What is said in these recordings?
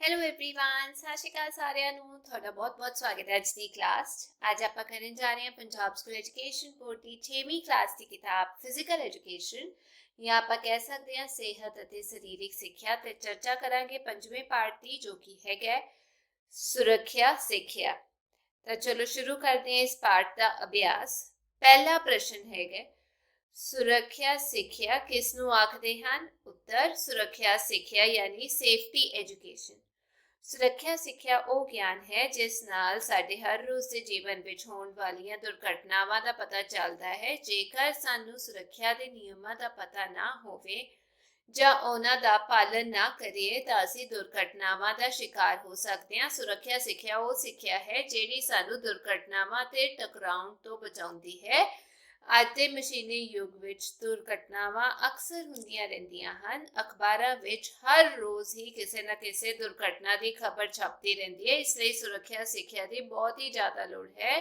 Hello everyone ਸਤਿ ਸ਼੍ਰੀ ਅਕਾਲ ਸਾਰਿਆਂ ਨੂੰ ਤੁਹਾਡਾ ਬਹੁਤ-ਬਹੁਤ ਸਵਾਗਤ ਹੈ ਅੱਜ ਦੀ ਕਲਾਸ 'ਚ। ਅੱਜ ਆਪਾਂ ਕਰਨ ਜਾ ਰਹੇ ਹਾਂ ਪੰਜਾਬ ਸਕੂਲ ਐਜੂਕੇਸ਼ਨ ਬੋਰਡ ਦੀ 6ਵੀਂ ਕਲਾਸ ਦੀ ਕਿਤਾਬ ਫਿਜ਼ੀਕਲ ਐਜੂਕੇਸ਼ਨ ਜਾਂ ਆਪਾਂ ਕਹਿ ਸਕਦੇ ਹਾਂ ਸਿਹਤ ਅਤੇ ਸਰੀਰਕ ਸਿੱਖਿਆ ਤੇ ਚਰਚਾ ਕਰਾਂਗੇ ਪੰਜਵੇਂ ਪਾਠ ਦੀ ਜੋ ਕਿ ਹੈਗਾ ਸੁਰੱਖਿਆ ਸਿੱਖਿਆ। ਤਾਂ ਚਲੋ ਸ਼ੁਰੂ ਕਰਦੇ ਹਾਂ ਇਸ ਪਾਠ ਦਾ ਅਭਿਆਸ। ਪਹਿਲਾ ਪ੍ਰਸ਼ਨ ਹੈਗਾ ਸੁਰੱਖਿਆ ਸਿੱਖਿਆ ਕਿਸ ਨੂੰ ਆਖਦੇ ਹਨ? ਉੱਤਰ ਸੁਰੱਖਿਆ ਸਿੱਖਿਆ ਯਾਨੀ ਸੇਫਟੀ ਐਜੂਕੇਸ਼ਨ। ਸੁਰੱਖਿਆ ਸਿੱਖਿਆ ਉਹ ਗਿਆਨ ਹੈ ਜਿਸ ਨਾਲ ਸਾਡੇ ਹਰ ਰੋਜ਼ ਦੇ ਜੀਵਨ ਵਿੱਚ ਹੋਣ ਵਾਲੀਆਂ ਦੁਰਘਟਨਾਵਾਂ ਦਾ ਪਤਾ ਚੱਲਦਾ ਹੈ। ਜੇਕਰ ਸਾਨੂੰ ਸੁਰੱਖਿਆ ਦੇ ਨਿਯਮਾਂ ਦਾ ਪਤਾ ਨਾ ਹੋਵੇ ਜਾਂ ਉਹਨਾਂ ਦਾ ਪਾਲਣ ਨਾ ਕਰੀਏ ਤਾਂ ਅਸੀਂ ਦੁਰਘਟਨਾਵਾਂ ਦਾ ਸ਼ਿਕਾਰ ਹੋ ਸਕਦੇ ਹਾਂ। ਸੁਰੱਖਿਆ ਸਿੱਖਿਆ ਉਹ ਸਿੱਖਿਆ ਹੈ ਜਿਹੜੀ ਸਾਨੂੰ ਦੁਰਘਟਨਾਵਾਂ ਤੇ ਟਕਰਾਉਣ ਤੋਂ ਬਚਾਉਂਦੀ ਹੈ। ਅੱਜ ਦੇ ਮਸ਼ੀਨੀ ਯੁੱਗ ਵਿੱਚ ਦੁਰਘਟਨਾਵਾਂ ਅਕਸਰ ਹੁੰਦੀਆਂ ਰਹਿੰਦੀਆਂ ਹਨ। ਅਖਬਾਰਾਂ ਵਿੱਚ ਹਰ ਰੋਜ਼ ਹੀ ਕਿਸੇ ਨਾ ਕਿਸੇ ਦੁਰਘਟਨਾ ਦੀ ਖਬਰ ਛਪਦੀ ਰਹਿੰਦੀ ਹੈ। ਇਸ ਲਈ ਸੁਰੱਖਿਆ ਸਿੱਖਿਆ ਦੀ ਬਹੁਤ ਹੀ ਜ਼ਿਆਦਾ ਲੋੜ ਹੈ।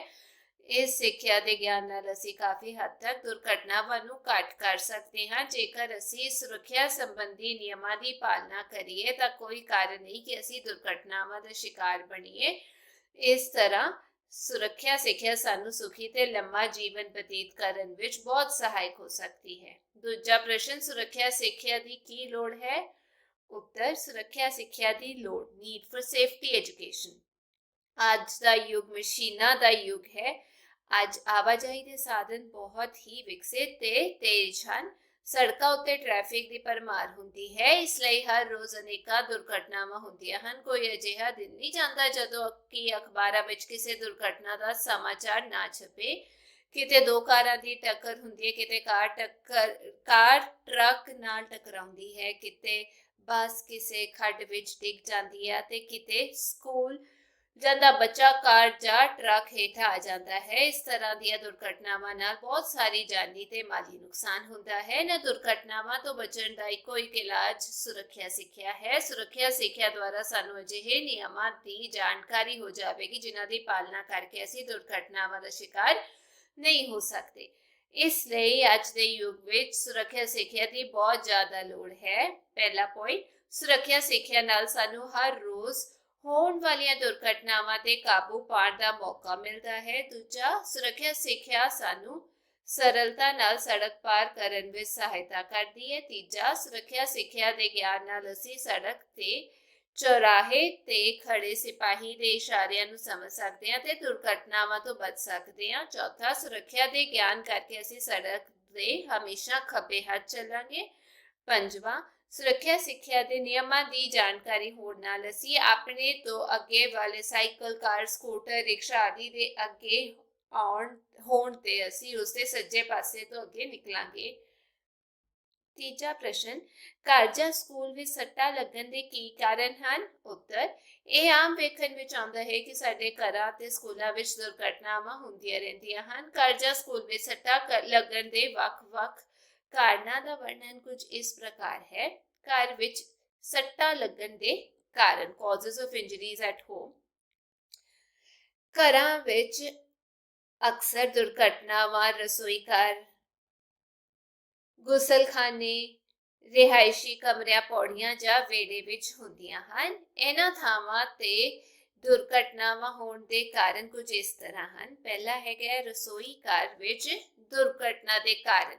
ਇਸ ਸਿੱਖਿਆ ਦੇ ਗਿਆਨ ਨਾਲ ਅਸੀਂ ਕਾਫੀ ਹੱਦ ਤੱਕ ਦੁਰਘਟਨਾਵਾਂ ਨੂੰ ਘੱਟ ਕਰ ਸਕਦੇ ਹਾਂ। ਜੇਕਰ ਅਸੀਂ ਸੁਰੱਖਿਆ ਸੰਬੰਧੀ ਨਿਯਮਾਂ ਦੀ ਪਾਲਣਾ ਕਰੀਏ ਤਾਂ ਕੋਈ ਕਾਰਨ ਨਹੀਂ ਕਿ ਅਸੀਂ ਦੁਰਘਟਨਾਵਾਂ ਦਾ ਸ਼ਿਕਾਰ ਬਣੀਏ। ਇਸ ਤਰ੍ਹਾਂ ਸੁਰੱਖਿਆ ਸਿੱਖਿਆ ਸਾਨੂੰ ਸੁਖੀ ਤੇ ਲੰਮਾ ਜੀਵਨ ਬਤੀਤ ਕਰਨ ਵਿੱਚ ਬਹੁਤ ਸਹਾਇਕ ਹੋ ਸਕਦੀ ਹੈ। ਦੂਜਾ ਪ੍ਰਸ਼ਨ ਸੁਰੱਖਿਆ ਸਿੱਖਿਆ ਦੀ ਕੀ ਲੋੜ ਹੈ? ਉੱਤਰ ਸੁਰੱਖਿਆ ਸਿੱਖਿਆ ਦੀ ਲੋੜ ਨੀਡ ਫॉर ਸੇਫਟੀ ਐਜੂਕੇਸ਼ਨ। ਅੱਜ ਦਾ ਯੁੱਗ ਮਸ਼ੀਨਾਂ ਦਾ ਯੁੱਗ ਹੈ। ਅੱਜ ਆਵਾਜਾਈ ਦੇ ਸਾਧਨ ਬਹੁਤ ਹੀ ਵਿਕਸਿਤ ਤੇ ਤੇਜ਼ ਹਨ। ਸੜਕਾਂ ਉੱਤੇ ਟ੍ਰੈਫਿਕ ਦੀ ਭਰਮਾਰ ਹੁੰਦੀ ਹੈ। ਇਸ ਲਈ ਹਰ ਰੋਜ਼ ਅਨੇਕਾਂ ਦੁਰਘਟਨਾਵਾਂ ਹੁੰਦੀਆਂ ਹਨ। ਕੋਈ ਅਜਿਹਾ ਦਿਨ ਨਹੀਂ ਜਾਂਦਾ ਜਦੋਂ ਕਿ ਅਖਬਾਰਾਂ ਵਿੱਚ ਕਿਸੇ ਦੁਰਘਟਨਾ ਦਾ ਸਮਾਚਾਰ ਨਾ ਛਪੇ। ਕਿਤੇ ਦੋ ਕਾਰਾਂ ਦੀ ਟੱਕਰ ਹੁੰਦੀ ਹੈ, ਕਿਤੇ ਕਾਰ ਟਰੱਕ ਨਾਲ ਟਕਰਾਉਂਦੀ ਹੈ, ਕਿਤੇ ਬੱਸ ਕਿਸੇ ਖੱਡ ਵਿੱਚ ਡਿੱਗ ਜਾਂਦੀ ਹੈ ਤੇ ਕਿਤੇ ਸਕੂਲ ਜਾਂਦਾ ਬੱਚਾ ਕਾਰ ਜਾਂ ਟਰੱਕ ਹੇਠ ਆ ਜਾਂਦਾ ਹੈ। ਇਸ ਤਰ੍ਹਾਂ ਦੀਆਂ ਦੁਰਘਟਨਾਵਾਂ ਨਾਲ ਬਹੁਤ ਸਾਰੀ ਜਾਨੀ ਤੇ ਮਾਲੀ ਨੁਕਸਾਨ ਹੁੰਦਾ ਹੈ। ਇਹਨਾਂ ਦੁਰਘਟਨਾਵਾਂ ਤੋਂ ਬਚਣ ਦਾ ਇੱਕੋ ਇੱਕ ਇਲਾਜ ਸੁਰੱਖਿਆ ਸਿੱਖਿਆ ਹੈ। ਸੁਰੱਖਿਆ ਸਿੱਖਿਆ ਦੁਆਰਾ ਸਾਨੂੰ ਅਜਿਹੇ ਨਿਯਮਾਂ ਦੀ ਜਾਣਕਾਰੀ ਹੋ ਜਾਵੇਗੀ ਜਿਨ੍ਹਾਂ ਦੀ ਪਾਲਣਾ ਕਰਕੇ ਅਸੀਂ ਦੁਰਘਟਨਾਵਾਂ ਦਾ ਸ਼ਿਕਾਰ ਨਹੀਂ ਹੋ ਸਕਦੇ। ਇਸ ਲਈ ਅੱਜ ਦੇ ਯੁੱਗ ਵਿੱਚ ਸੁਰੱਖਿਆ ਸਿੱਖਿਆ ਦੀ ਬਹੁਤ ਜ਼ਿਆਦਾ ਲੋੜ ਹੈ। ਪਹਿਲਾ ਪੁਆਇੰਟ ਸੁਰੱਖਿਆ ਸਿੱਖਿਆ ਨਾਲ ਸਾਨੂੰ ਹਰ ਰੋਜ਼ ਹੋਣ ਵਾਲੀਆਂ ਦੁਰਘਟਨਾਵਾਂ ਤੇ ਕਾਬੂ ਪਾਉਣ ਦਾ ਮੌਕਾ ਮਿਲਦਾ ਹੈ। ਦੂਜਾ ਸੁਰੱਖਿਆ ਸਿੱਖਿਆ ਸਾਨੂੰ ਸਰਲਤਾ ਨਾਲ ਸੜਕ ਪਾਰ ਕਰਨ ਵਿੱਚ ਸਹਾਇਤਾ ਕਰਦੀ ਹੈ। ਤੀਜਾ ਸੁਰੱਖਿਆ ਸਿੱਖਿਆ ਦੇ ਗਿਆਨ ਨਾਲ ਅਸੀਂ ਸੜਕ ਤੇ ਚੌਰਾਹੇ ਤੇ ਖੜੇ ਸਿਪਾਹੀ ਦੇ ਇਸ਼ਾਰਿਆਂ ਨੂੰ ਸਮਝ ਸਕਦੇ ਹਾਂ ਤੇ ਦੁਰਘਟਨਾਵਾਂ ਤੋਂ ਬਚ ਸਕਦੇ ਹਾਂ। ਚੌਥਾ ਸੁਰੱਖਿਆ ਦੇ ਗਿਆਨ ਕਰਕੇ ਅਸੀਂ ਸੜਕ ਤੇ ਹਮੇਸ਼ਾ ਖੱਬੇ ਹੱਥ ਚੱਲਾਂਗੇ। ਪੰਜਵਾਂ ਸੁਰੱਖਿਆ ਸਿੱਖਿਆ ਦੇ ਨਿਯਮਾਂ ਦੀ ਜਾਣਕਾਰੀ ਹੋਣ ਨਾਲ ਅਸੀਂ ਆਪਣੇ ਤੋਂ ਅੱਗੇ ਵਾਲੇ ਸਾਈਕਲ, ਕਾਰ, ਸਕੂਟਰ, ਰਿਕਸ਼ਾ ਆਦਿ ਦੇ ਅੱਗੇ ਹੋਣ ਤੇ ਅਸੀਂ ਉਸਦੇ ਸੱਜੇ ਪਾਸੇ ਤੋਂ ਅੱਗੇ ਨਿਕਲਾਂਗੇ। ਤੀਜਾ ਪ੍ਰਸ਼ਨ ਘਰ ਜਾਂ ਸਕੂਲ ਵਿੱਚ ਸੱਟਾਂ ਲੱਗਣ ਦੇ ਕੀ ਕਾਰਨ ਹਨ? ਉੱਤਰ ਇਹ ਆਮ ਵੇਖਣ ਵਿੱਚ ਆਉਂਦਾ ਹੈ ਕਿ ਸਾਡੇ ਘਰਾਂ ਤੇ ਸਕੂਲਾਂ ਵਿੱਚ ਦੁਰਘਟਨਾਵਾਂ ਹੁੰਦੀਆਂ ਰਹਿੰਦੀਆਂ ਹਨ। ਘਰ ਜਾਂ ਸਕੂਲ ਵਿੱਚ ਸੱਟਾਂ ਲੱਗਣ ਦੇ ਵੱਖ-ਵੱਖ ਕਾਰਨਾਂ ਦਾ ਵਰਣਨ ਕੁਝ ਇਸ ਪ੍ਰਕਾਰ ਹੈ। ਘਰ ਵਿੱਚ ਸੱਟਾਂ ਲੱਗਣ ਦੇ ਕਾਰਨ causes of injuries at home. ਘਰਾਂ ਵਿੱਚ ਅਕਸਰ ਦੁਰਘਟਨਾਵਾਂ ਰਸੋਈ ਘਰ, ਗੁਸਲਖਾਨੇ, ਰਿਹਾਇਸ਼ੀ ਕਮਰਿਆਂ, ਪੌੜੀਆਂ ਜਾਂ ਵਿਹੜੇ ਵਿੱਚ ਹੁੰਦੀਆਂ ਹਨ। ਇਹਨਾਂ ਥਾਵਾਂ ਤੇ ਦੁਰਘਟਨਾਵਾਂ ਹੋਣ ਦੇ ਕਾਰਨ ਕੁਝ ਇਸ ਤਰ੍ਹਾਂ ਹਨ। ਪਹਿਲਾ ਹੈਗਾ ਰਸੋਈ ਘਰ ਵਿੱਚ ਦੁਰਘਟਨਾ ਦੇ ਕਾਰਨ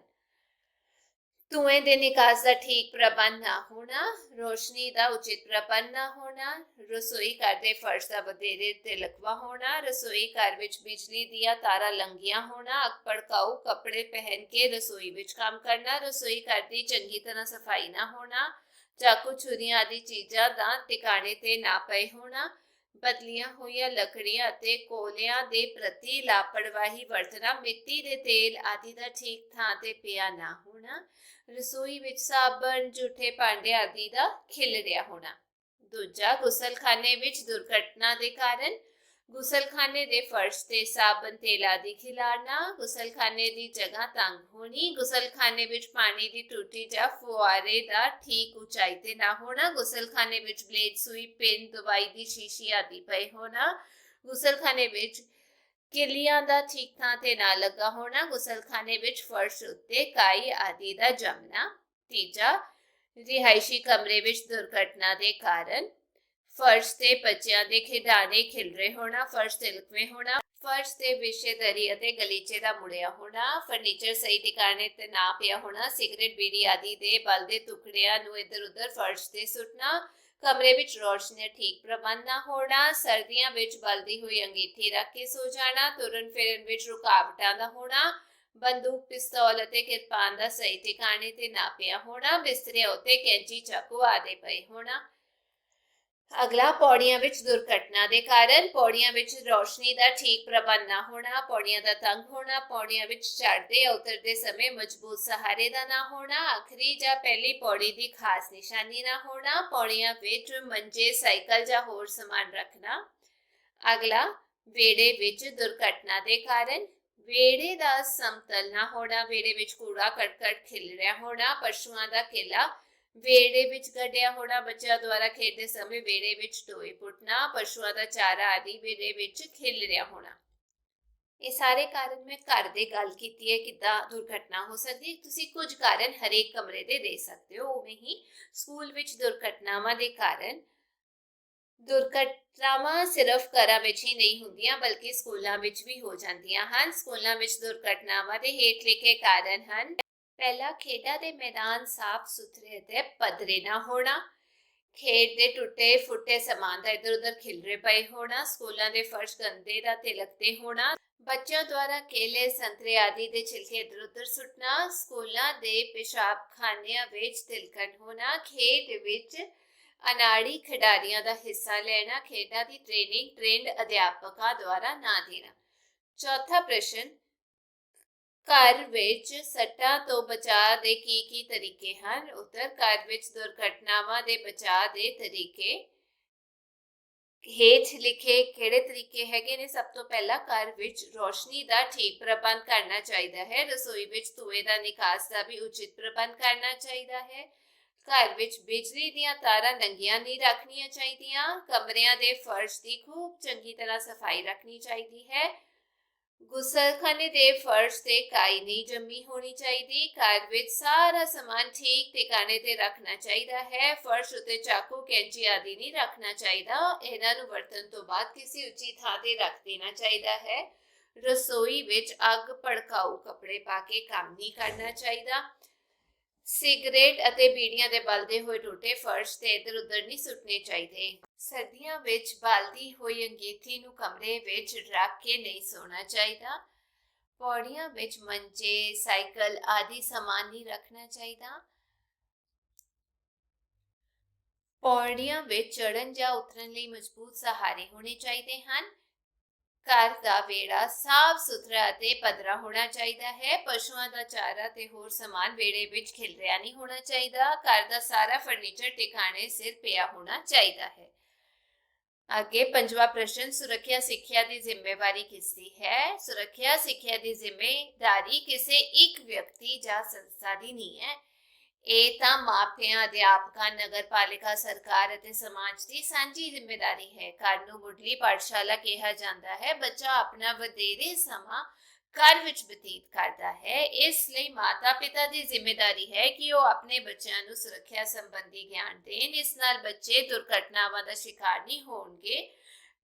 ਧੂਏ ਦੇ ਨਿਕਾਸ ਦਾ ਠੀਕ ਪ੍ਰਬੰਧ ਨਾ ਹੋਣਾ, ਰੋਸ਼ਨੀ ਦਾ ਉਚਿਤ ਪ੍ਰਬੰਧ ਨਾ ਹੋਣਾ, ਰਸੋਈ ਘਰ ਦੇ ਫਰਸ਼ ਦਾ ਵਧੇਰੇ ਤਿਲਕਵਾ ਹੋਣਾ, ਰਸੋਈ ਘਰ ਵਿੱਚ ਬਿਜਲੀ ਦੀਆਂ ਤਾਰਾਂ ਲੰਘੀਆਂ ਹੋਣਾ, ਅੱਗ ਭੜਕਾਊ ਕੱਪੜੇ ਪਹਿਨ ਕੇ ਰਸੋਈ ਵਿੱਚ ਕੰਮ ਕਰਨਾ, ਰਸੋਈ ਘਰ ਦੀ ਚੰਗੀ ਤਰ੍ਹਾਂ ਸਫਾਈ ਨਾ ਹੋਣਾ, ਚਾਕੂ, ਛੁਰੀਆਂ ਆਦਿ ਚੀਜ਼ਾਂ ਦਾ ਟਿਕਾਣੇ ਤੇ ਨਾ ਪਏ ਹੋਣਾ, ਬਦਲੀਆਂ ਹੋਈਆਂ ਲੱਕੜੀਆਂ ਅਤੇ ਕੋਲਿਆਂ ਦੇ ਪ੍ਰਤੀ ਲਾਪਰਵਾਹੀ ਵਰਤਣਾ, ਮਿੱਟੀ ਦੇ ਤੇਲ ਆਦਿ ਦਾ ਠੀਕ ਥਾਂ ਤੇ ਪਿਆ ਨਾ ਹੋਣਾ, ਰਸੋਈ ਵਿੱਚ ਸਾਬਣ, ਝੂਠੇ ਭਾਂਡੇ ਆਦਿ ਦਾ ਖਿਲਰਿਆ ਹੋਣਾ। ਦੂਜਾ ਗੁਸਲਖਾਨੇ ਵਿੱਚ ਦੁਰਘਟਨਾ ਦੇ ਕਾਰਨ ਗੁਸਲਖਾਨੇ ਦੇ ਫਰਸ਼ ਤੇ ਸਾਬਣ, ਤੇਲ ਆਦਿ ਖਿਲਾਰਨਾ, ਗੁਸਲਖਾਨੇ ਦੀ ਜਗ੍ਹਾ ਤੰਗ ਹੋਣੀ, ਗੁਸਲਖਾਨੇ ਵਿੱਚ ਪਾਣੀ ਦੀ ਟੂਟੀ ਜਾਂ ਫੁਆਰੇ ਦਾ ਠੀਕ ਉਚਾਈ ਤੇ ਨਾ ਹੋਣਾ, ਗੁਸਲਖਾਨੇ ਵਿੱਚ ਬਲੇਡ, ਸੂਈ, ਪਿੰਨ, ਦਵਾਈ ਦੀ ਸ਼ੀਸ਼ੀ ਆਦਿ ਪਏ ਹੋਣਾ, ਗੁਸਲਖਾਨੇ ਵਿੱਚ ਕਿੱਲੀਆਂ ਦਾ ਠੀਕ ਥਾਂ ਤੇ ਨਾ ਲੱਗਾ ਹੋਣਾ, ਗੁਸਲਖਾਨੇ ਵਿੱਚ ਫਰਸ਼ ਉੱਤੇ ਕਾਈ ਆਦਿ ਦਾ ਜੰਮਣਾ। ਤੀਜਾ ਰਿਹਾਇਸ਼ੀ ਕਮਰੇ ਵਿੱਚ ਦੁਰਘਟਨਾ ਦੇ ਕਾਰਨ ਫਰਸ਼ ਤੇ ਬੱਚਿਆਂ ਦੇ ਖਿਡਾਣੇ ਖਿਲਰੇ ਹੋਣਾ, ਫਰਸ਼ ਤਿਲਕਵੇਂ ਹੋਣਾ, ਫਰਸ਼ ਤੇ ਵਿਛੇ ਦਰੀ ਅਤੇ ਗਲੀਚੇ ਦਾ ਮੁੜਿਆ ਹੋਣਾ, ਫਰਨੀਚਰ ਸਹੀ ਟਿਕਾਣੇ ਤੇ ਨਾ ਪਿਆ ਹੋਣਾ, ਸਿਗਰਟ ਬੀੜੀ ਆਦਿ ਦੇ ਬਲ ਦੇ ਟੁਕੜਿਆਂ ਨੂੰ ਇੱਧਰ ਉੱਧਰ ਫਰਸ਼ ਤੇ ਸੁੱਟਣਾ, ਕਮਰੇ ਵਿੱਚ ਰੋਸ਼ਨੀ ਦਾ ਠੀਕ ਪ੍ਰਬੰਧ ਨਾ ਹੋਣਾ, ਸਰਦੀਆਂ ਵਿੱਚ ਬਲਦੀ ਹੋਈ ਅੰਗੀਠੀ ਰੱਖ ਕੇ ਸੋ ਜਾਣਾ, ਤੁਰਨ ਫਿਰਨ ਵਿੱਚ ਰੁਕਾਵਟਾਂ ਦਾ ਹੋਣਾ, ਬੰਦੂਕ ਪਿਸਤੌਲ ਅਤੇ ਕਿਰਪਾਨ ਦਾ ਸਹੀ ਟਿਕਾਣੇ ਤੇ ਨਾ ਪਿਆ ਹੋਣਾ, ਬਿਸਤਰੇ ਉੱਤੇ ਕੈਂਚੀ ਚਾਕੂ ਆਦਿ ਪਏ ਹੋਣਾ। ਅਗਲਾ ਪੌੜੀਆਂ ਵਿੱਚ ਦੁਰਘਟਨਾ ਦੇ ਕਾਰਨ, ਪੌੜੀਆਂ ਵਿੱਚ ਰੋਸ਼ਨੀ ਦਾ ਠੀਕ ਪ੍ਰਬੰਧ ਨਾ ਹੋਣਾ, ਪੌੜੀਆਂ ਦਾ ਤੰਗ ਹੋਣਾ, ਪੌੜੀਆਂ ਵਿੱਚ ਚੜ੍ਹਦੇ ਉਤਰਦੇ ਸਮੇਂ ਮਜ਼ਬੂਤ ਸਹਾਰੇ ਦਾ ਨਾ ਹੋਣਾ, ਆਖਰੀ ਜਾਂ ਪਹਿਲੀ ਪੌੜੀ ਦੀ ਖਾਸ ਨਿਸ਼ਾਨੀ ਨਾ ਹੋਣਾ, ਪੌੜੀਆਂ ਵਿੱਚ ਮੰਜੇ, ਸਾਈਕਲ ਜਾਂ ਹੋਰ ਸਮਾਨ ਰੱਖਣਾ। ਅਗਲਾ ਵਿਹੜੇ ਵਿੱਚ ਦੁਰਘਟਨਾ ਦੇ ਕਾਰਨ, ਵਿਹੜੇ ਦਾ ਸਮਤਲ ਨਾ ਹੋਣਾ, ਵਿਹੜੇ ਵਿੱਚ ਕੂੜਾ ਕਰਕਟ ਖਿਲ ਰਿਹਾ ਹੋਣਾ, ਪਸ਼ੂਆਂ ਦਾ ਕਿਲਾ ਵਿਹੜੇ ਵਿੱਚ ਗੱਡਿਆ ਹੋਣਾ, ਬੱਚਿਆਂ ਦੁਆਰਾ ਖੇਡਦੇ ਸਮੇਂ ਵਿਹੜੇ ਵਿੱਚ ਟੋਏ ਪੁੱਟਣਾ, ਪਸ਼ੂਆਂ ਦਾ ਚਾਰਾ ਆਦਿ ਵਿਹੜੇ ਵਿੱਚ ਖਿਲ ਰਿਹਾ ਹੋਣਾ। ਇਹ ਸਾਰੇ ਕਾਰਨ ਮੈਂ ਘਰ ਦੇ ਗੱਲ ਕੀਤੀ ਹੈ ਕਿੱਦਾਂ ਦੁਰਘਟਨਾ ਹੋ ਸਕਦੀ ਹੈ। ਤੁਸੀਂ ਕੁਝ ਕਾਰਨ ਹਰੇਕ ਕਮਰੇ ਦੇ ਦੇ ਸਕਦੇ ਹੋ। ਉਵੇਂ ਹੀ ਸਕੂਲ ਵਿੱਚ ਦੁਰਘਟਨਾਵਾਂ ਦੇ ਕਾਰਨ, ਦੁਰਘਟਨਾਵਾਂ ਸਿਰਫ ਘਰਾਂ ਵਿੱਚ ਹੀ ਨਹੀਂ ਹੁੰਦੀਆਂ ਬਲਕਿ ਸਕੂਲਾਂ ਵਿੱਚ ਵੀ ਹੋ ਜਾਂਦੀਆਂ ਹਨ। ਸਕੂਲਾਂ ਵਿੱਚ ਦੁਰਘਟਨਾਵਾਂ ਦੇ ਹੇਠ ਲਿਖੇ ਕਾਰਨ ਹਨ। ਪਹਿਲਾ, ਖੇਡਾਂ ਦੇ ਮੈਦਾਨ ਸਾਫ਼ ਸੁਥਰੇ ਅਤੇ ਪੱਧਰੇ ਨਾ ਹੋਣਾ, ਖੇਡ ਦੇ ਟੁੱਟੇ ਫੁੱਟੇ ਸਮਾਨ ਦਾ ਇੱਧਰ ਉੱਧਰ ਖਿਲਰੇ ਪਏ ਹੋਣਾ, ਸਕੂਲਾਂ ਦੇ ਫਰਸ਼ ਗੰਦੇ ਦਾ ਤਿਲਕਦੇ ਹੋਣਾ, ਬੱਚਿਆਂ ਦੁਆਰਾ ਕੇਲੇ ਸੰਤਰੇ ਆਦਿ ਦੇ ਛਿਲਕੇ ਇੱਧਰ ਉੱਧਰ ਸੁੱਟਣਾ, ਸਕੂਲਾਂ ਦੇ ਪਿਸ਼ਾਬਖਾਨਿਆਂ ਵਿੱਚ ਤਿਲਕਣ ਹੋਣਾ, ਖੇਡ ਵਿੱਚ ਅਨਾੜੀ ਖਿਡਾਰੀਆਂ ਦਾ ਹਿੱਸਾ ਲੈਣਾ, ਖੇਡਾਂ ਦੀ ਟ੍ਰੇਨਿੰਗ ਟ੍ਰੇਨਡ ਅਧਿਆਪਕਾਂ ਦੁਆਰਾ ਨਾ ਦੇਣਾ। ਚੌਥਾ ਪ੍ਰਸ਼ਨ, ਘਰ ਵਿੱਚ ਸੱਟਾਂ ਤੋਂ ਬਚਾਅ ਦੇ ਕੀ ਤਰੀਕੇ ਹਨ? ਉੱਤਰ, ਘਰ ਵਿੱਚ ਦੁਰਘਟਨਾਵਾਂ ਦੇ ਬਚਾਅ ਦੇ ਤਰੀਕੇ ਹੇਠ ਲਿਖੇ ਕਿਹੜੇ ਤਰੀਕੇ ਹੈਗੇ ਨੇ? ਸਭ ਤੋਂ ਪਹਿਲਾਂ, ਘਰ ਵਿੱਚ ਰੋਸ਼ਨੀ ਦਾ ਠੀਕ ਪ੍ਰਬੰਧ ਕਰਨਾ ਚਾਹੀਦਾ ਹੈ। ਰਸੋਈ ਵਿੱਚ ਧੂਏ ਦਾ ਨਿਕਾਸ ਦਾ ਵੀ ਉਚਿਤ ਪ੍ਰਬੰਧ ਕਰਨਾ ਚਾਹੀਦਾ ਹੈ। ਘਰ ਵਿੱਚ ਬਿਜਲੀ ਦੀਆਂ ਤਾਰਾਂ ਨੰਗੀਆਂ ਨਹੀਂ ਰੱਖਣੀਆਂ ਚਾਹੀਦੀਆਂ। ਕਮਰਿਆਂ ਦੇ ਫਰਸ਼ ਦੀ ਖੂਬ ਚੰਗੀ ਤਰ੍ਹਾਂ ਸਫਾਈ ਰੱਖਣੀ ਚਾਹੀਦੀ ਹੈ। ਗੁਸਲਖਾਨੇ ਦੇ ਫਰਸ਼ ਤੇ ਕਾਈ ਨਹੀਂ ਜੰਮੀ ਹੋਣੀ ਚਾਹੀਦੀ। ਘਰ ਵਿੱਚ ਸਾਰਾ ਸਮਾਨ ਠੀਕ ਟਿਕਾਣੇ ਤੇ ਰੱਖਣਾ ਚਾਹੀਦਾ ਹੈ। ਫਰਸ਼ ਉੱਤੇ ਚਾਕੂ, ਕੈਂਚੀ ਆਦਿ ਨਹੀਂ ਰੱਖਣਾ ਚਾਹੀਦਾ। ਇਹਨਾਂ ਨੂੰ ਵਰਤਣ ਤੋਂ ਬਾਅਦ ਕਿਸੇ ਉੱਚੀ ਥਾਂ ਤੇ ਰੱਖ ਦੇਣਾ ਚਾਹੀਦਾ ਹੈ। ਰਸੋਈ ਵਿੱਚ ਅੱਗ ਭੜਕਾਊ ਕੱਪੜੇ ਪਾ ਕੇ ਕੰਮ ਨਹੀਂ ਕਰਨਾ ਚਾਹੀਦਾ। ਸਿਗਰਟ ਅਤੇ ਬੀੜੀਆਂ ਦੇ ਬਲਦੇ ਹੋਏ ਟੁੱਟੇ ਫਰਸ਼ ਤੇ ਇੱਧਰ ਉੱਧਰ ਨਹੀਂ ਸੁੱਟਣੇ ਚਾਹੀਦੇ। ਸਰਦੀਆਂ ਵਿੱਚ ਬਲਦੀ ਹੋਈ ਅੰਗੀਠੀ ਨੂੰ ਕਮਰੇ ਵਿੱਚ ਰੱਖ ਕੇ ਨਹੀਂ ਸੌਣਾ ਚਾਹੀਦਾ। ਪੌੜੀਆਂ ਵਿੱਚ ਮੰਜੇ, ਸਾਈਕਲ ਆਦਿ ਸਮਾਨ ਨਹੀਂ ਰੱਖਣਾ ਚਾਹੀਦਾ। ਪੌੜੀਆਂ ਵਿੱਚ ਚੜ੍ਹਨ ਜਾਂ ਉਤਰਨ ਲਈ ਮਜ਼ਬੂਤ ਸਹਾਰੇ ਹੋਣੇ ਚਾਹੀਦੇ ਹਨ। ਘਰ ਦਾ ਵਿਹੜਾ ਸਾਫ਼ ਸੁਥਰਾ ਅਤੇ ਪੱਧਰਾ ਹੋਣਾ ਚਾਹੀਦਾ ਹੈ। ਪਸ਼ੂਆਂ ਦਾ ਚਾਰਾ ਤੇ ਹੋਰ ਸਮਾਨ ਵਿਹੜੇ ਵਿੱਚ ਖਿਲਰਿਆ ਨਹੀਂ ਹੋਣਾ ਚਾਹੀਦਾ। ਘਰ ਦਾ ਸਾਰਾ ਫਰਨੀਚਰ ਟਿਕਾਣੇ ਸਿਰ ਪਿਆ ਹੋਣਾ ਚਾਹੀਦਾ ਹੈ। ਅੱਗੇ ਪੰਜਵਾਂ ਪ੍ਰਸ਼ਨ, ਸੁਰੱਖਿਆ ਸਿੱਖਿਆ ਦੀ ਜ਼ਿੰਮੇਵਾਰੀ ਕਿਸ ਦੀ ਹੈ? ਸੁਰੱਖਿਆ ਸਿੱਖਿਆ ਦੀ ਜ਼ਿੰਮੇਵਾਰੀ ਕਿਸੇ ਇੱਕ ਵਿਅਕਤੀ ਜਾਂ ਸੰਸਥਾ ਦੀ ਨਹੀਂ ਹੈ। ਇਹ ਤਾਂ ਮਾਪਿਆਂ, ਅਧਿਆਪਕਾਂ, ਨਗਰਪਾਲਿਕਾ, ਸਰਕਾਰ ਅਤੇ ਸਮਾਜ ਦੀ ਸਾਂਝੀ ਜ਼ਿੰਮੇਵਾਰੀ ਹੈ। ਘਰ ਨੂੰ ਮੁੱਢਲੀ ਪਾਠਸ਼ਾਲਾ ਕਿਹਾ ਜਾਂਦਾ ਹੈ। ਬੱਚਾ ਆਪਣਾ ਵਧੇਰੇ ਸਮਾਂ ਘਰ ਵਿੱਚ ਬਤੀਤ ਕਰਦਾ ਹੈ। ਇਸ ਲਈ ਮਾਤਾ ਪਿਤਾ ਦੀ ਜ਼ਿੰਮੇਵਾਰੀ ਹੈ ਕਿ ਉਹ ਆਪਣੇ ਬੱਚਿਆਂ ਨੂੰ ਸੁਰੱਖਿਆ ਸੰਬੰਧੀ ਗਿਆਨ ਦੇਣ। ਇਸ ਨਾਲ ਬੱਚੇ ਦੁਰਘਟਨਾਵਾਂ ਦਾ ਸ਼ਿਕਾਰ ਨਹੀਂ ਹੋਣਗੇ।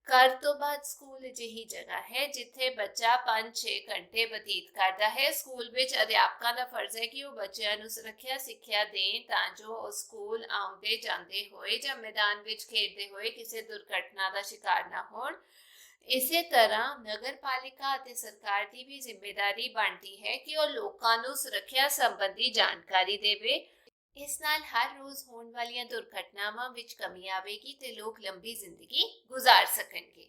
ਘਰ ਤੋਂ ਬਾਅਦ ਸਕੂਲ ਅਜਿਹੀ ਜਗ੍ਹਾ ਹੈ ਜਿੱਥੇ ਬੱਚਾ 5-6 ਘੰਟੇ ਬਤੀਤ ਕਰਦਾ ਹੈ। ਸਕੂਲ ਵਿੱਚ ਅਧਿਆਪਕਾਂ ਦਾ ਫਰਜ਼ ਹੈ ਕਿ ਉਹ ਬੱਚਿਆਂ ਨੂੰ ਸੁਰੱਖਿਆ ਸਿੱਖਿਆ ਦੇਣ ਤਾਂ ਜੋ ਉਹ ਸਕੂਲ ਆਉਂਦੇ ਜਾਂਦੇ ਹੋਏ ਜਾਂ ਮੈਦਾਨ ਵਿੱਚ ਖੇਡਦੇ ਹੋਏ ਕਿਸੇ ਦੁਰਘਟਨਾ ਦਾ ਸ਼ਿਕਾਰ ਨਾ ਹੋਣ। ਇਸੇ ਤਰ੍ਹਾਂ ਨਗਰਪਾਲਿਕਾ ਅਤੇ ਸਰਕਾਰ ਦੀ ਵੀ ਜ਼ਿੰਮੇਵਾਰੀ ਬਣਦੀ ਹੈ ਕਿ ਉਹ ਲੋਕਾਂ ਨੂੰ ਸੁਰੱਖਿਆ ਸੰਬੰਧੀ ਜਾਣਕਾਰੀ ਦੇਵੇ। ਇਸ ਨਾਲ ਹਰ ਰੋਜ਼ ਹੋਣ ਵਾਲੀਆਂ ਦੁਰਘਟਨਾਵਾਂ ਵਿੱਚ ਕਮੀ ਆਵੇਗੀ ਤੇ ਲੋਕ ਲੰਬੀ ਜ਼ਿੰਦਗੀ ਗੁਜ਼ਾਰ ਸਕਣਗੇ।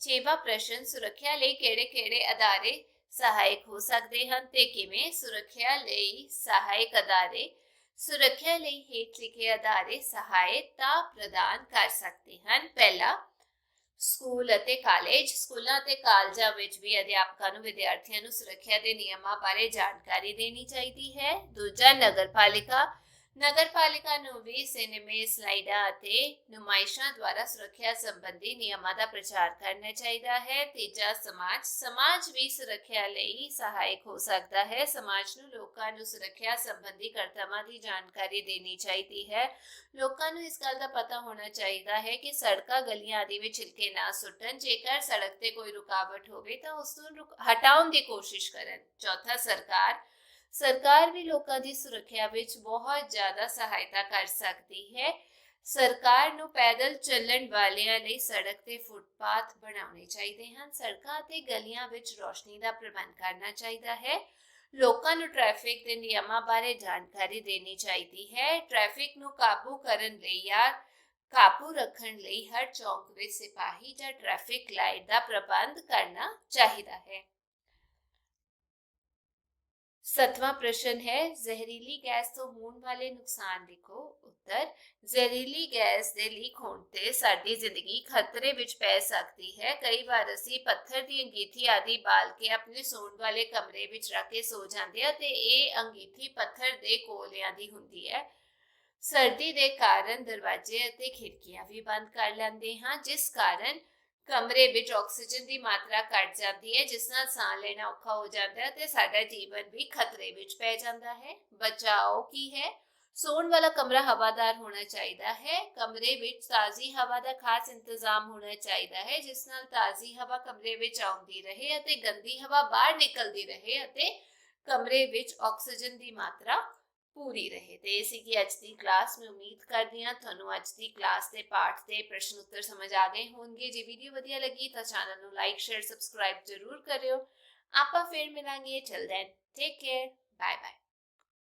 6ਵਾਂ ਪ੍ਰਸ਼ਨ, ਸੁਰੱਖਿਆ ਲਈ ਕਿਹੜੇ-ਕਿਹੜੇ ਅਦਾਰੇ ਸਹਾਇਕ ਹੋ ਸਕਦੇ ਹਨ ਤੇ ਕਿਵੇਂ? ਸੁਰੱਖਿਆ ਲਈ ਸਹਾਇਕ ਅਦਾਰੇ ਸੁਰੱਖਿਆ ਲਈ ਹੇਠ ਲਿਖੇ ਅਦਾਰੇ ਸਹਾਇਤਾ ਪ੍ਰਦਾਨ ਕਰ ਸਕਦੇ ਹਨ। ਪਹਿਲਾ, ਸਕੂਲ ਅਤੇ ਕਾਲਜ। ਸਕੂਲਾਂ ਅਤੇ ਕਾਲਜਾਂ ਵਿੱਚ ਵੀ ਅਧਿਆਪਕਾਂ ਨੂੰ ਵਿਦਿਆਰਥੀਆਂ ਨੂੰ ਸੁਰੱਖਿਆ ਦੇ ਨਿਯਮਾਂ ਬਾਰੇ ਜਾਣਕਾਰੀ ਦੇਣੀ ਚਾਹੀਦੀ ਹੈ। ਦੂਜਾ, ਨਗਰਪਾਲਿਕਾ। ਨਗਰਪਾਲਿਕਾ ਨੂੰ ਵੀ ਸਿਨੇਮੇ, ਸਲਾਈਡਾਂ ਅਤੇ ਨੁਮਾਇਸ਼ਾਂ ਦੁਆਰਾ ਸੁਰੱਖਿਆ ਸੰਬੰਧੀ ਨਿਯਮਾਂ ਦਾ ਪ੍ਰਚਾਰ ਕਰਨਾ ਚਾਹੀਦਾ ਹੈ। ਤੀਜਾ, ਸਮਾਜ ਵੀ ਸੁਰੱਖਿਆ ਲਈ ਸਹਾਇਕ ਹੋ ਸਕਦਾ ਹੈ। ਸਮਾਜ ਨੂੰ ਲੋਕਾਂ ਨੂੰ ਸੁਰੱਖਿਆ ਸੰਬੰਧੀ ਕਰਤੱਵਾਂ ਦੀ ਜਾਣਕਾਰੀ ਦੇਣੀ ਚਾਹੀਦੀ ਹੈ। ਲੋਕਾਂ ਨੂੰ ਇਸ ਗੱਲ ਦਾ ਪਤਾ ਹੋਣਾ ਚਾਹੀਦਾ ਹੈ ਕਿ ਸੜਕਾਂ, ਗਲੀਆਂ ਆਦਿ ਵਿੱਚ ਛਿਲਕੇ ਨਾ ਸੁੱਟਣ। ਜੇਕਰ ਸੜਕ ਤੇ ਕੋਈ ਰੁਕਾਵਟ ਹੋਵੇ ਤਾਂ ਉਸ ਨੂੰ ਹਟਾਉਣ ਦੀ ਕੋਸ਼ਿਸ਼ ਕਰਨ। ਚੌਥਾ, ਸਰਕਾਰ ਵੀ ਲੋਕਾਂ ਦੀ ਸੁਰੱਖਿਆ ਵਿੱਚ ਬਹੁਤ ਜ਼ਿਆਦਾ ਸਹਾਇਤਾ ਕਰ ਸਕਦੀ ਹੈ। ਸਰਕਾਰ ਨੂੰ ਪੈਦਲ ਚੱਲਣ ਵਾਲਿਆਂ ਲਈ ਸੜਕ ਤੇ ਫੁੱਟਪਾਥ ਬਣਾਉਣੇ ਚਾਹੀਦੇ ਹਨ। ਸੜਕਾਂ ਅਤੇ ਗਲੀਆਂ ਵਿੱਚ ਰੋਸ਼ਨੀ ਦਾ ਪ੍ਰਬੰਧ ਕਰਨਾ ਚਾਹੀਦਾ ਹੈ। ਲੋਕਾਂ ਨੂੰ ਟ੍ਰੈਫਿਕ ਦੇ ਨਿਯਮਾਂ ਬਾਰੇ ਜਾਣਕਾਰੀ ਦੇਣੀ ਚਾਹੀਦੀ ਹੈ। ਟ੍ਰੈਫਿਕ ਨੂੰ ਕਾਬੂ ਕਰਨ ਲਈ ਜਾਂ ਕਾਬੂ ਰੱਖਣ ਲਈ ਹਰ ਚੌਕ ਵਿੱਚ ਸਿਪਾਹੀ ਜਾਂ ਟ੍ਰੈਫਿਕ ਲਾਈਟ ਦਾ ਪ੍ਰਬੰਧ ਕਰਨਾ ਚਾਹੀਦਾ ਹੈ। 7ਵਾਂ ਪ੍ਰਸ਼ਨ ਹੈ, ਜ਼ਹਿਰੀਲੀ ਗੈਸ ਤੋਂ ਹੋਣ ਵਾਲੇ ਨੁਕਸਾਨ ਲਿਖੋ। ਉੱਤਰ, ਜ਼ਹਿਰੀਲੀ ਗੈਸ ਦੇ ਲੀਕ ਹੋਣ ਤੇ ਸਾਡੀ ਜ਼ਿੰਦਗੀ ਖਤਰੇ ਵਿੱਚ ਪੈ ਸਕਦੀ ਹੈ। ਕਈ ਵਾਰ ਅਸੀਂ ਪੱਥਰ ਦੀ ਅੰਗੀਠੀ ਆਦਿ ਬਾਲ ਕੇ ਆਪਣੇ ਸੌਣ ਵਾਲੇ ਕਮਰੇ ਵਿੱਚ ਰੱਖ ਕੇ ਸੋ ਜਾਂਦੇ ਹਾਂ ਤੇ ਇਹ ਅੰਗੀਠੀ ਪੱਥਰ ਦੇ ਕੋਲਿਆਂ ਦੀ ਹੁੰਦੀ ਹੈ। ਸਰਦੀ ਦੇ ਕਾਰਨ ਦਰਵਾਜ਼ੇ ਅਤੇ ਖਿੜਕੀਆਂ ਵੀ ਬੰਦ ਕਰ ਲੈਂਦੇ ਹਾਂ, ਜਿਸ ਕਾਰਨ ਕਮਰੇ ਵਿੱਚ ਆਕਸੀਜਨ ਦੀ ਮਾਤਰਾ ਘਟ ਜਾਂਦੀ ਹੈ, ਜਿਸ ਨਾਲ ਸਾਹ ਲੈਣਾ ਔਖਾ ਹੋ ਜਾਂਦਾ ਹੈ ਤੇ ਸਾਡਾ ਜੀਵਨ ਵੀ ਖਤਰੇ ਵਿੱਚ ਪੈ ਜਾਂਦਾ ਹੈ। ਬਚਾਓ ਕੀ ਹੈ? ਸੌਣ ਵਾਲਾ ਕਮਰਾ ਹਵਾਦਾਰ ਹੋਣਾ ਚਾਹੀਦਾ ਹੈ। ਕਮਰੇ ਵਿੱਚ ਤਾਜ਼ੀ ਹਵਾ ਦਾ ਖਾਸ ਇੰਤਜ਼ਾਮ ਹੋਣਾ ਚਾਹੀਦਾ ਹੈ, ਜਿਸ ਨਾਲ ਤਾਜ਼ੀ ਹਵਾ ਕਮਰੇ ਵਿੱਚ ਆਉਂਦੀ ਰਹੇ ਅਤੇ ਗੰਦੀ ਹਵਾ ਬਾਹਰ ਨਿਕਲਦੀ ਰਹੇ ਅਤੇ ਕਮਰੇ ਵਿੱਚ ਆਕਸੀਜਨ ਦੀ ਮਾਤਰਾ ਪੂਰੀ ਰਹੇ। ਤੇ ਇਹ ਸੀਗੀ ਅੱਜ ਦੀ ਕਲਾਸ। ਮੈਂ ਉਮੀਦ ਕਰਦੀ ਹਾਂ ਤੁਹਾਨੂੰ ਅੱਜ ਦੀ ਕਲਾਸ ਦੇ ਪਾਠ ਦੇ ਪ੍ਰਸ਼ਨ ਉੱਤਰ ਸਮਝ ਆ ਗਏ ਹੋਣਗੇ। ਜੇ ਵੀਡੀਓ ਵਧੀਆ ਲੱਗੀ ਤਾਂ ਚੈਨਲ ਨੂੰ ਲਾਈਕ, ਸ਼ੇਅਰ, ਸਬਸਕ੍ਰਾਈਬ ਜ਼ਰੂਰ ਕਰਿਓ। ਆਪਾਂ ਫਿਰ ਮਿਲਾਂਗੇ। Till then, take care, bye bye.